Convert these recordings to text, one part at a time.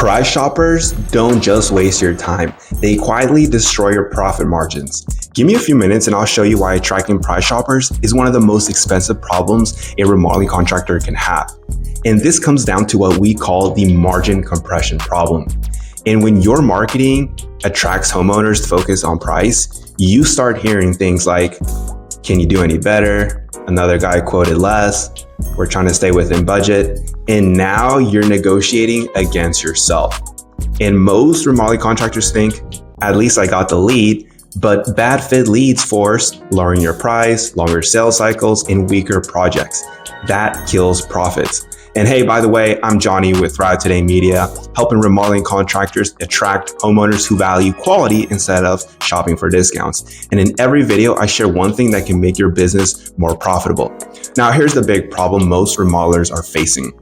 Price shoppers don't just waste your time, they quietly destroy your profit margins. Give me a few minutes and I'll show you why attracting price shoppers is one of the most expensive problems a remodeling contractor can have. And this comes down to what we call the margin compression problem. And when your marketing attracts homeowners to focus on price, you start hearing things like, can you do any better? Another guy quoted less. We're trying to stay within budget. And now you're negotiating against yourself. And most remodeling contractors think, at least I got the lead, but bad fit leads force lowering your price, longer sales cycles, and weaker projects. That kills profits. And hey, by the way, I'm Johnny with Thrive Today Media, helping remodeling contractors attract homeowners who value quality instead of shopping for discounts. And in every video, I share one thing that can make your business more profitable. Now, here's the big problem most remodelers are facing.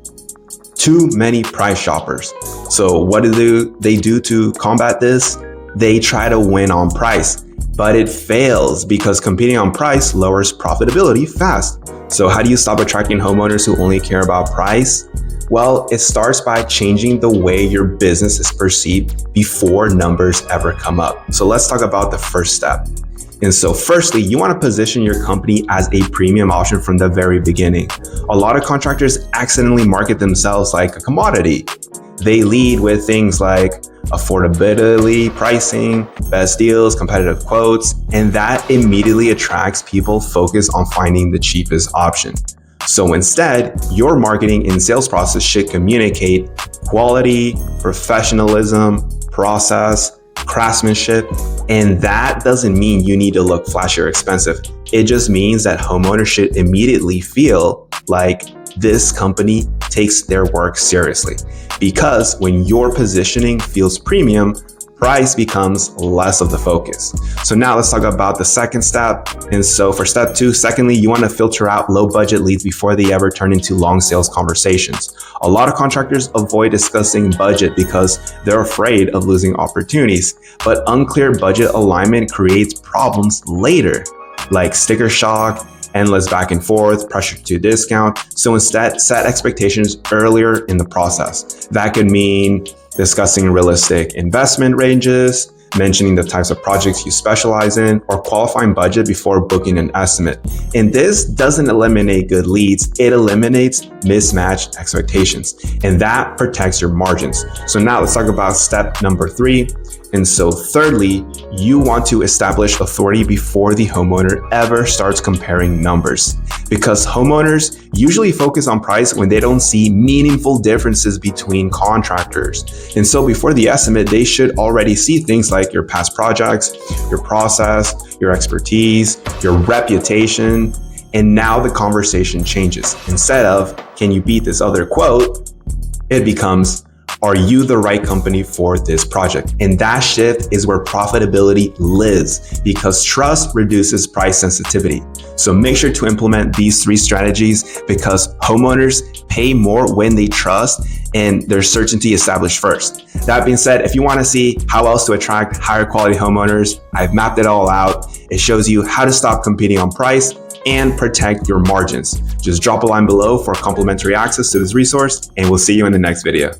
Too many price shoppers. So what do they do to combat this? They try to win on price, but it fails because competing on price lowers profitability fast. So how do you stop attracting homeowners who only care about price? Well, it starts by changing the way your business is perceived before numbers ever come up. So let's talk about the first step. And so firstly, you want to position your company as a premium option from the very beginning. A lot of contractors accidentally market themselves like a commodity. They lead with things like affordability, pricing, best deals, competitive quotes, and that immediately attracts people focused on finding the cheapest option. So instead, your marketing and sales process should communicate quality, professionalism, process, craftsmanship, and that doesn't mean you need to look flashy or expensive. It just means that homeowners should immediately feel like this company takes their work seriously. Because when your positioning feels premium, price becomes less of the focus. So now let's talk about the second step. And so for step 2, secondly, you want to filter out low budget leads before they ever turn into long sales conversations. A lot of contractors avoid discussing budget because they're afraid of losing opportunities, but unclear budget alignment creates problems later, like sticker shock, endless back and forth, pressure to discount. So instead, set expectations earlier in the process. That could mean discussing realistic investment ranges, mentioning the types of projects you specialize in, or qualifying budget before booking an estimate. And this doesn't eliminate good leads, it eliminates mismatched expectations, and that protects your margins. So now let's talk about step number 3. And so thirdly, you want to establish authority before the homeowner ever starts comparing numbers, because homeowners usually focus on price when they don't see meaningful differences between contractors. And so before the estimate, they should already see things like your past projects, your process, your expertise, your reputation. And now the conversation changes. Instead of, can you beat this other quote? It becomes, are you the right company for this project? And that shift is where profitability lives, because trust reduces price sensitivity. So make sure to implement these 3 strategies, because homeowners pay more when they trust and their certainty established first. That being said, if you want to see how else to attract higher quality homeowners, I've mapped it all out. It shows you how to stop competing on price and protect your margins. Just drop a line below for complimentary access to this resource, and we'll see you in the next video.